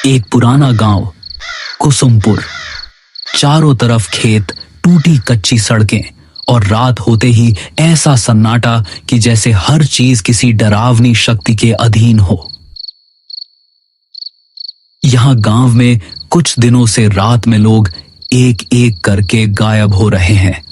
एक पुराना गांव कुसुमपुर। चारों तरफ खेत, टूटी कच्ची सड़कें और रात होते ही ऐसा सन्नाटा कि जैसे हर चीज किसी डरावनी शक्ति के अधीन हो। यहां गांव में कुछ दिनों से रात में लोग एक एक करके गायब हो रहे हैं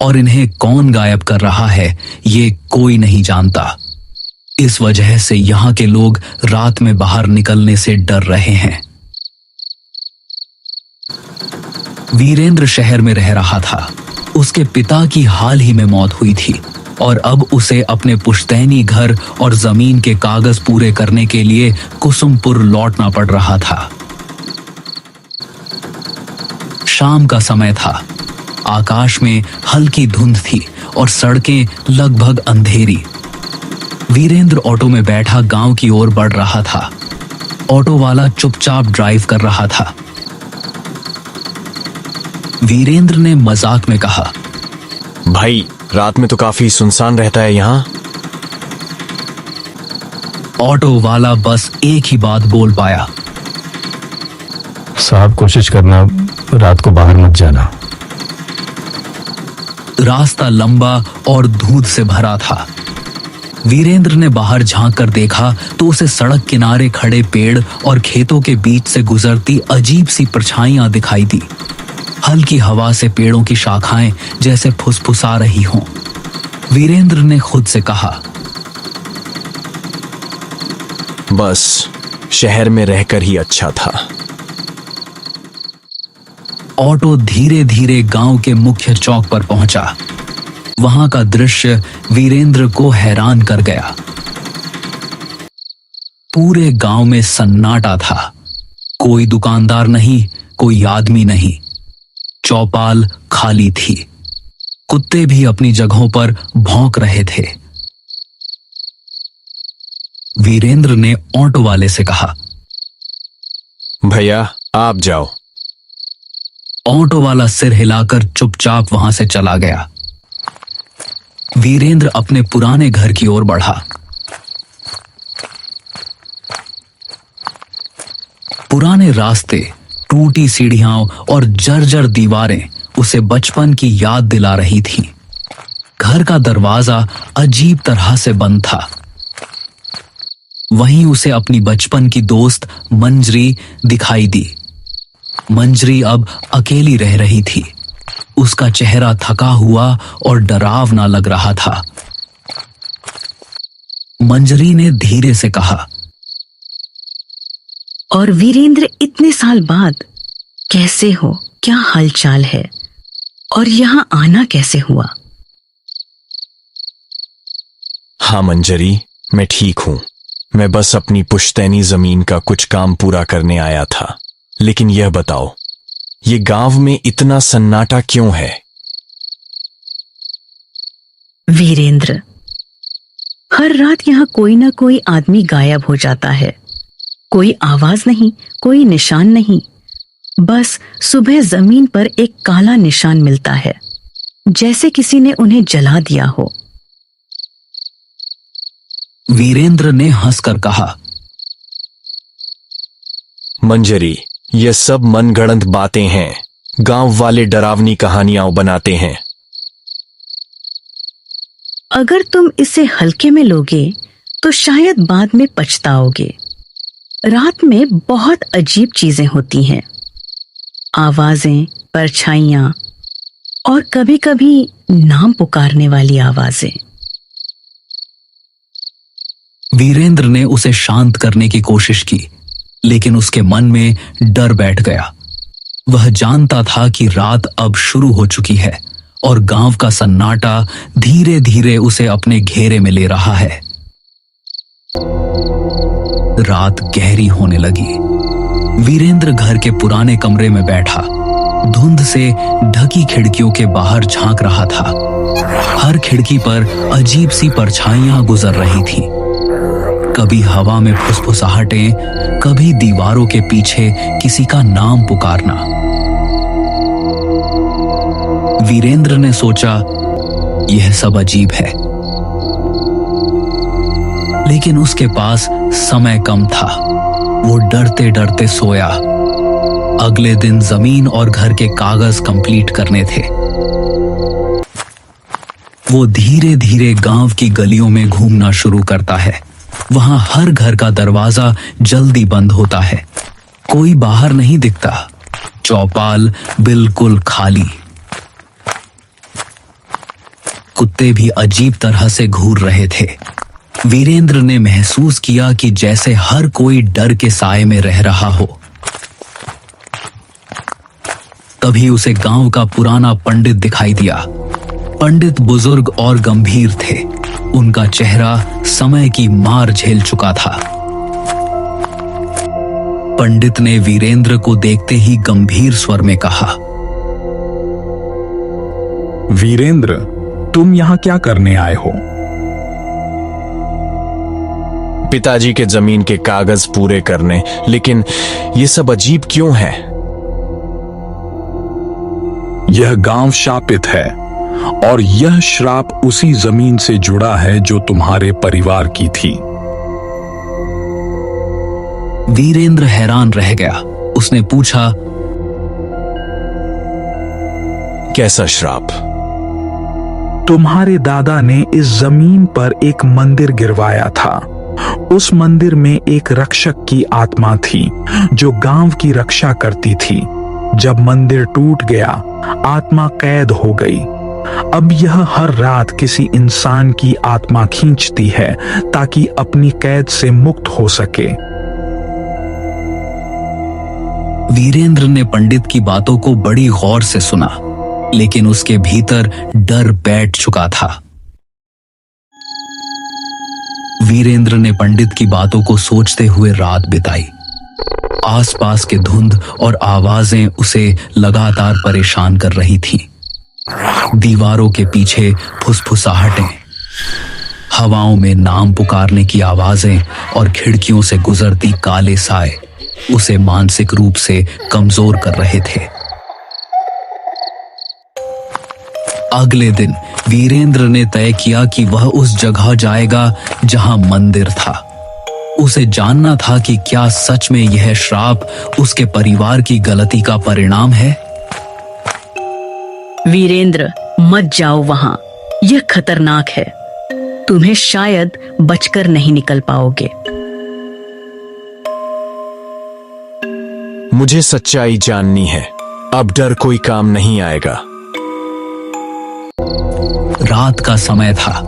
और इन्हें कौन गायब कर रहा है ये कोई नहीं जानता। इस वजह से यहां के लोग रात में बाहर निकलने से डर रहे हैं। वीरेंद्र शहर में रह रहा था। उसके पिता की हाल ही में मौत हुई थी और अब उसे अपने पुश्तैनी घर और जमीन के कागज पूरे करने के लिए कुसुमपुर लौटना पड़ रहा था। शाम का समय था। आकाश में हल्की धुंध थी और सड़कें लगभग अंधेरी। वीरेंद्र ऑटो में बैठा गांव की ओर बढ़ रहा था। ऑटो वाला चुपचाप ड्राइव कर रहा था। वीरेंद्र ने मजाक में कहा, भाई रात में तो काफी सुनसान रहता है यहाँ। ऑटो वाला बस एक ही बात बोल पाया, साहब कोशिश करना रात को बाहर मत जाना। रास्ता लंबा और धूंध से भरा था। वीरेंद्र ने बाहर झांक कर देखा तो उसे सड़क किनारे खड़े पेड़ और खेतों के बीच से गुजरती अजीब सी परछाइयां दिखाई दी। हल्की हवा से पेड़ों की शाखाएं जैसे फुसफुसा रही हों। वीरेंद्र ने खुद से कहा, बस शहर में रहकर ही अच्छा था। ऑटो धीरे धीरे गांव के मुख्य चौक पर पहुंचा। वहां का दृश्य वीरेंद्र को हैरान कर गया। पूरे गांव में सन्नाटा था। कोई दुकानदार नहीं, कोई आदमी नहीं। चौपाल खाली थी। कुत्ते भी अपनी जगहों पर भौंक रहे थे। वीरेंद्र ने ऑटो वाले से कहा, भैया आप जाओ। ऑटो वाला सिर हिलाकर चुपचाप वहां से चला गया। वीरेंद्र अपने पुराने घर की ओर बढ़ा। पुराने रास्ते, टूटी सीढ़ियां और जर्जर दीवारें उसे बचपन की याद दिला रही थीं। घर का दरवाजा अजीब तरह से बंद था। वहीं उसे अपनी बचपन की दोस्त मंजरी दिखाई दी। मंजरी अब अकेली रह रही थी। उसका चेहरा थका हुआ और डरावना लग रहा था। मंजरी ने धीरे से कहा, और वीरेंद्र इतने साल बाद कैसे हो? क्या हालचाल है? और यहाँ आना कैसे हुआ? हाँ मंजरी, मैं ठीक हूं। मैं बस अपनी पुश्तैनी जमीन का कुछ काम पूरा करने आया था। लेकिन यह बताओ, ये गांव में इतना सन्नाटा क्यों है? वीरेंद्र, हर रात यहाँ कोई ना कोई आदमी गायब हो जाता है। कोई आवाज नहीं, कोई निशान नहीं। बस सुबह जमीन पर एक काला निशान मिलता है, जैसे किसी ने उन्हें जला दिया हो। वीरेंद्र ने हंसकर कहा, मंजरी, ये सब मनगढ़ंत बातें हैं। गांव वाले डरावनी कहानियां बनाते हैं। अगर तुम इसे हल्के में लोगे तो शायद बाद में पछताओगे। रात में बहुत अजीब चीजें होती हैं। आवाजें, परछाइयां और कभी-कभी नाम पुकारने वाली आवाजें। वीरेंद्र ने उसे शांत करने की कोशिश की, लेकिन उसके मन में डर बैठ गया। वह जानता था कि रात अब शुरू हो चुकी है और गांव का सन्नाटा धीरे धीरे उसे अपने घेरे में ले रहा है। रात गहरी होने लगी। वीरेंद्र घर के पुराने कमरे में बैठा, धुंध से ढकी खिड़कियों के बाहर झांक रहा था। हर खिड़की पर अजीब सी परछाइयां गुजर रही थीं। कभी हवा में फुसफुसाहटें, कभी दीवारों के पीछे किसी का नाम पुकारना। वीरेंद्र ने सोचा, यह सब अजीब है, लेकिन उसके पास समय कम था। वो डरते डरते सोया। अगले दिन जमीन और घर के कागज कंप्लीट करने थे। वो धीरे धीरे गांव की गलियों में घूमना शुरू करता है। वहां हर घर का दरवाजा जल्दी बंद होता है, कोई बाहर नहीं दिखता, चौपाल बिल्कुल खाली। कुत्ते भी अजीब तरह से घूर रहे थे। वीरेंद्र ने महसूस किया कि जैसे हर कोई डर के साए में रह रहा हो। तभी उसे गांव का पुराना पंडित दिखाई दिया। पंडित बुजुर्ग और गंभीर थे। उनका चेहरा समय की मार झेल चुका था। पंडित ने वीरेंद्र को देखते ही गंभीर स्वर में कहा, वीरेंद्र, तुम यहां क्या करने आए हो? पिताजी के जमीन के कागज पूरे करने, लेकिन ये सब अजीब क्यों है? यह गांव शापित है और यह श्राप उसी जमीन से जुड़ा है जो तुम्हारे परिवार की थी। वीरेंद्र हैरान रह गया। उसने पूछा, कैसा श्राप? तुम्हारे दादा ने इस जमीन पर एक मंदिर गिरवाया था। उस मंदिर में एक रक्षक की आत्मा थी जो गांव की रक्षा करती थी। जब मंदिर टूट गया, आत्मा कैद हो गई। अब यह हर रात किसी इंसान की आत्मा खींचती है ताकि अपनी कैद से मुक्त हो सके। वीरेंद्र ने पंडित की बातों को बड़ी गौर से सुना, लेकिन उसके भीतर डर बैठ चुका था। वीरेंद्र ने पंडित की बातों को सोचते हुए रात बिताई। आसपास के धुंध और आवाजें उसे लगातार परेशान कर रही थीं। दीवारों के पीछे फुसफुसाहटें, हवाओं में नाम पुकारने की आवाजें और खिड़कियों से गुजरती काले साए उसे मानसिक रूप से कमजोर कर रहे थे। अगले दिन वीरेंद्र ने तय किया कि वह उस जगह जाएगा जहां मंदिर था। उसे जानना था कि क्या सच में यह श्राप उसके परिवार की गलती का परिणाम है। वीरेंद्र, मत जाओ वहां, यह खतरनाक है। तुम्हें शायद बचकर नहीं निकल पाओगे। मुझे सच्चाई जाननी है। अब डर कोई काम नहीं आएगा। रात का समय था।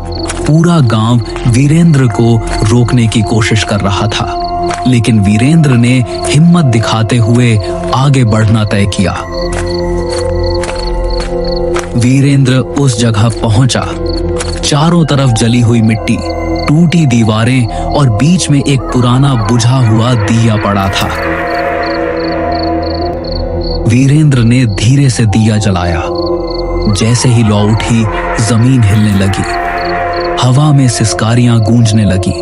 पूरा गांव वीरेंद्र को रोकने की कोशिश कर रहा था, लेकिन वीरेंद्र ने हिम्मत दिखाते हुए आगे बढ़ना तय किया। वीरेंद्र उस जगह पहुंचा। चारों तरफ जली हुई मिट्टी, टूटी दीवारें और बीच में एक पुराना बुझा हुआ दिया पड़ा था। वीरेंद्र ने धीरे से दिया जलाया। जैसे ही लौ उठी, जमीन हिलने लगी, हवा में सिसकारियां गूंजने लगी।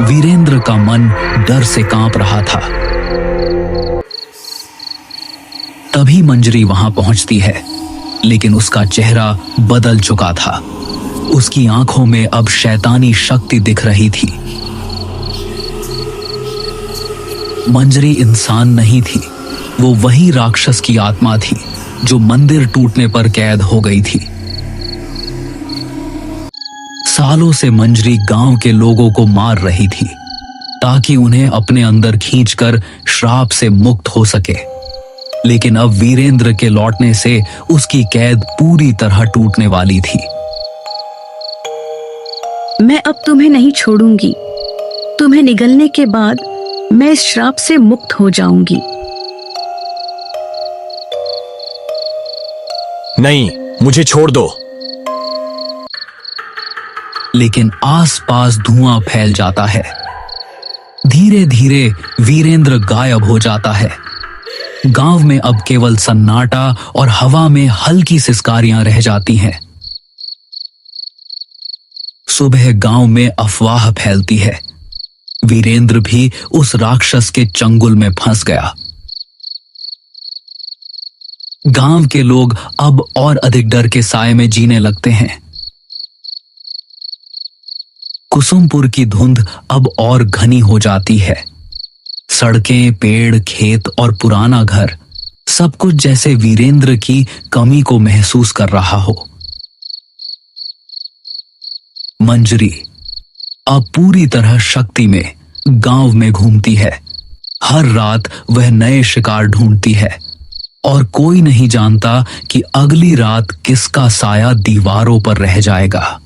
वीरेंद्र का मन डर से कांप रहा था। तभी मंजरी वहां पहुंचती है, लेकिन उसका चेहरा बदल चुका था। उसकी आंखों में अब शैतानी शक्ति दिख रही थी। मंजरी इंसान नहीं थी, वो वही राक्षस की आत्मा थी जो मंदिर टूटने पर कैद हो गई थी। सालों से मंजरी गांव के लोगों को मार रही थी ताकि उन्हें अपने अंदर खींचकर श्राप से मुक्त हो सके, लेकिन अब वीरेंद्र के लौटने से उसकी कैद पूरी तरह टूटने वाली थी। मैं अब तुम्हें नहीं छोड़ूंगी। तुम्हें निगलने के बाद मैं इस श्राप से मुक्त हो जाऊंगी। नहीं, मुझे छोड़ दो। लेकिन आसपास धुआं फैल जाता है। धीरे धीरे वीरेंद्र गायब हो जाता है। गांव में अब केवल सन्नाटा और हवा में हल्की सिसकारियां रह जाती हैं। सुबह गांव में अफवाह फैलती है। वीरेंद्र भी उस राक्षस के चंगुल में फंस गया। गांव के लोग अब और अधिक डर के साए में जीने लगते हैं। कुसुमपुर की धुंध अब और घनी हो जाती है। सड़कें, पेड़, खेत और पुराना घर सब कुछ जैसे वीरेंद्र की कमी को महसूस कर रहा हो। मंजरी अब पूरी तरह शक्ति में गांव में घूमती है। हर रात वह नए शिकार ढूंढती है और कोई नहीं जानता कि अगली रात किसका साया दीवारों पर रह जाएगा।